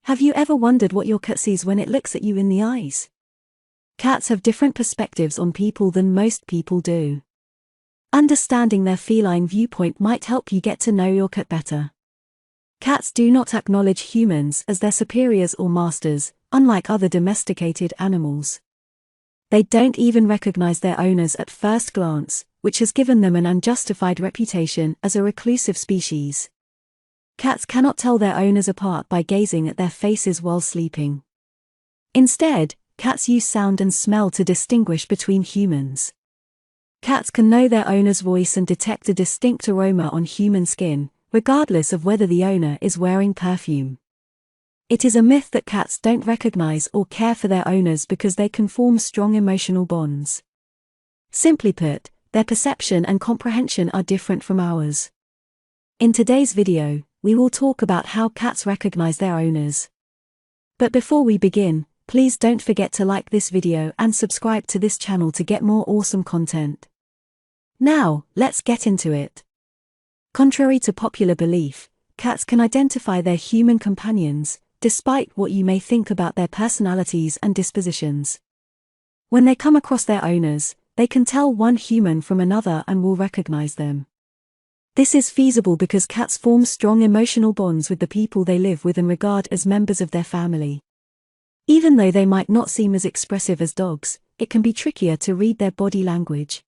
Have you ever wondered what your cat sees when it looks at you in the eyes? Cats have different perspectives on people than most people do. Understanding their feline viewpoint might help you get to know your cat better. Cats do not acknowledge humans as their superiors or masters, unlike other domesticated animals. They don't even recognize their owners at first glance, which has given them an unjustified reputation as a reclusive species. Cats cannot tell their owners apart by gazing at their faces while sleeping. Instead, cats use sound and smell to distinguish between humans. Cats can know their owner's voice and detect a distinct aroma on human skin, regardless of whether the owner is wearing perfume. It is a myth that cats don't recognize or care for their owners because they can form strong emotional bonds. Simply put, their perception and comprehension are different from ours. In today's video, we will talk about how cats recognize their owners. But before we begin, please don't forget to like this video and subscribe to this channel to get more awesome content. Now, let's get into it. Contrary to popular belief, cats can identify their human companions, despite what you may think about their personalities and dispositions. When they come across their owners, they can tell one human from another and will recognize them. This is feasible because cats form strong emotional bonds with the people they live with and regard as members of their family. Even though they might not seem as expressive as dogs, it can be trickier to read their body language.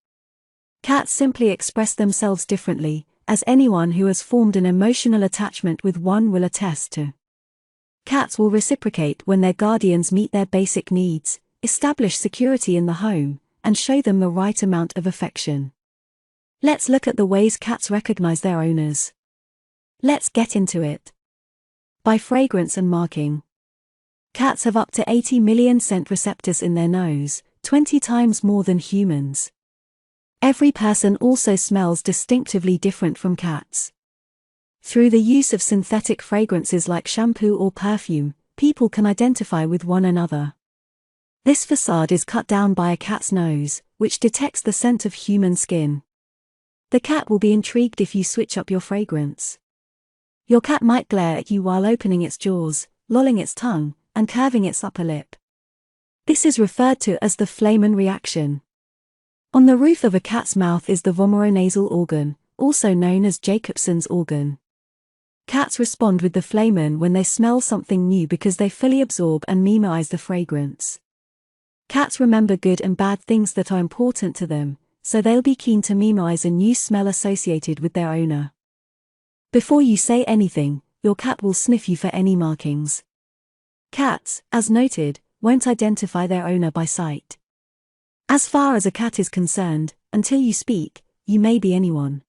Cats simply express themselves differently, as anyone who has formed an emotional attachment with one will attest to. Cats will reciprocate when their guardians meet their basic needs, establish security in the home, and show them the right amount of affection. Let's look at the ways cats recognize their owners. Let's get into it. By fragrance and marking. Cats have up to 80 million scent receptors in their nose, 20 times more than humans. Every person also smells distinctively different from cats. Through the use of synthetic fragrances like shampoo or perfume, people can identify with one another. This facade is cut down by a cat's nose, which detects the scent of human skin. The cat will be intrigued if you switch up your fragrance. Your cat might glare at you while opening its jaws, lolling its tongue, and curving its upper lip. This is referred to as the feline reaction. On the roof of a cat's mouth is the vomeronasal organ, also known as Jacobson's organ. Cats respond with the feline when they smell something new because they fully absorb and memorize the fragrance. Cats remember good and bad things that are important to them, so they'll be keen to memorize a new smell associated with their owner. Before you say anything, your cat will sniff you for any markings. Cats, as noted, won't identify their owner by sight. As far as a cat is concerned, until you speak, you may be anyone.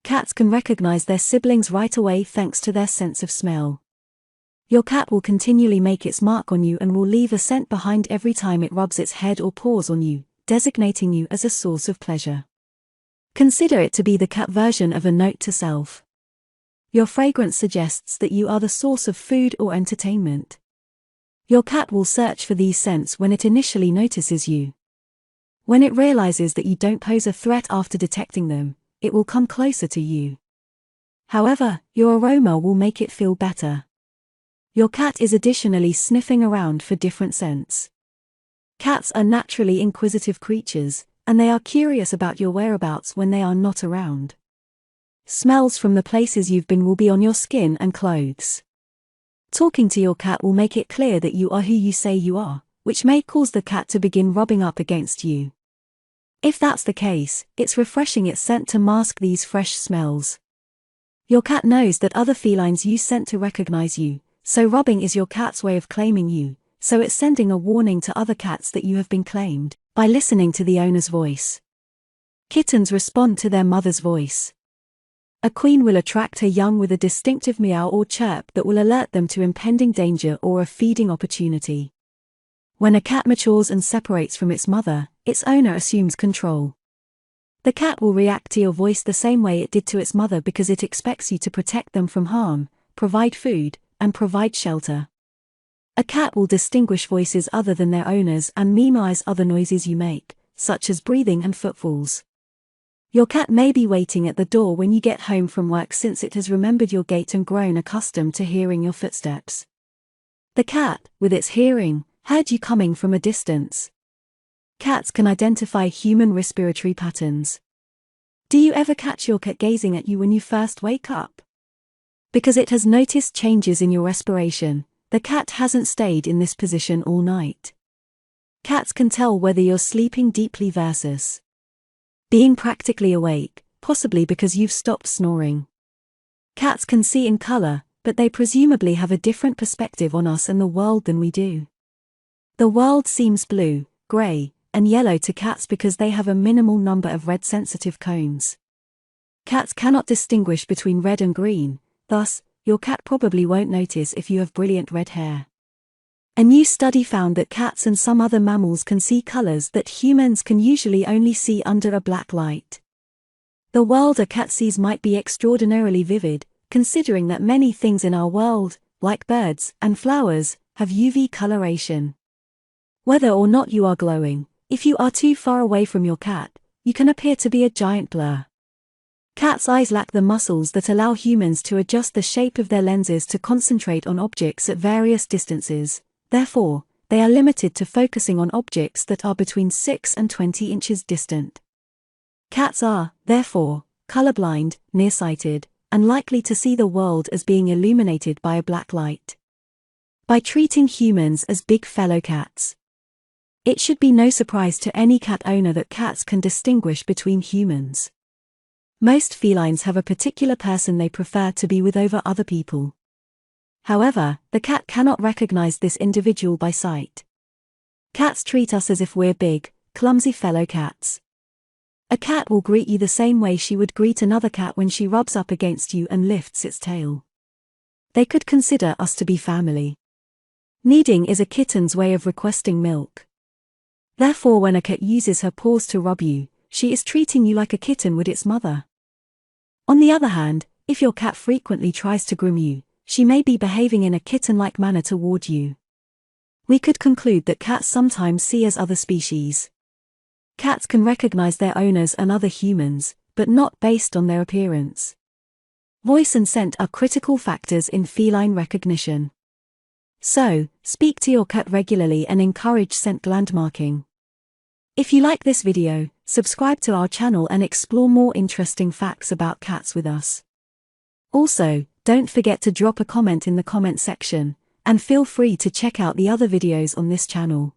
Cats can recognize their siblings right away thanks to their sense of smell. Your cat will continually make its mark on you and will leave a scent behind every time it rubs its head or paws on you, designating you as a source of pleasure. Consider it to be the cat version of a note to self. Your fragrance suggests that you are the source of food or entertainment. Your cat will search for these scents when it initially notices you. When it realizes that you don't pose a threat after detecting them, it will come closer to you. However, your aroma will make it feel better. Your cat is additionally sniffing around for different scents. Cats are naturally inquisitive creatures, and they are curious about your whereabouts when they are not around. Smells from the places you've been will be on your skin and clothes. Talking to your cat will make it clear that you are who you say you are, which may cause the cat to begin rubbing up against you. If that's the case, it's refreshing its scent to mask these fresh smells. Your cat knows that other felines use scent to recognize you, so rubbing is your cat's way of claiming you, so it's sending a warning to other cats that you have been claimed, by listening to the owner's voice. Kittens respond to their mother's voice. A queen will attract her young with a distinctive meow or chirp that will alert them to impending danger or a feeding opportunity. When a cat matures and separates from its mother, its owner assumes control. The cat will react to your voice the same way it did to its mother because it expects you to protect them from harm, provide food, and provide shelter. A cat will distinguish voices other than their owners and memorize other noises you make, such as breathing and footfalls. Your cat may be waiting at the door when you get home from work since it has remembered your gait and grown accustomed to hearing your footsteps. The cat, with its hearing, heard you coming from a distance. Cats can identify human respiratory patterns. Do you ever catch your cat gazing at you when you first wake up? Because it has noticed changes in your respiration, the cat hasn't stayed in this position all night. Cats can tell whether you're sleeping deeply versus being practically awake, possibly because you've stopped snoring. Cats can see in color, but they presumably have a different perspective on us and the world than we do. The world seems blue, gray, and yellow to cats because they have a minimal number of red-sensitive cones. Cats cannot distinguish between red and green, thus, your cat probably won't notice if you have brilliant red hair. A new study found that cats and some other mammals can see colors that humans can usually only see under a black light. The world a cat sees might be extraordinarily vivid, considering that many things in our world, like birds and flowers, have UV coloration. Whether or not you are glowing, if you are too far away from your cat, you can appear to be a giant blur. Cats' eyes lack the muscles that allow humans to adjust the shape of their lenses to concentrate on objects at various distances. Therefore, they are limited to focusing on objects that are between 6 and 20 inches distant. Cats are, therefore, colorblind, nearsighted, and likely to see the world as being illuminated by a black light. By treating humans as big fellow cats, it should be no surprise to any cat owner that cats can distinguish between humans. Most felines have a particular person they prefer to be with over other people. However, the cat cannot recognize this individual by sight. Cats treat us as if we're big, clumsy fellow cats. A cat will greet you the same way she would greet another cat when she rubs up against you and lifts its tail. They could consider us to be family. Kneading is a kitten's way of requesting milk. Therefore, when a cat uses her paws to rub you, she is treating you like a kitten would its mother. On the other hand, if your cat frequently tries to groom you, she may be behaving in a kitten-like manner toward you. We could conclude that cats sometimes see as other species. Cats can recognize their owners and other humans, but not based on their appearance. Voice and scent are critical factors in feline recognition. So, speak to your cat regularly and encourage scent gland marking. If you like this video, subscribe to our channel and explore more interesting facts about cats with us. Also, don't forget to drop a comment in the comment section, and feel free to check out the other videos on this channel.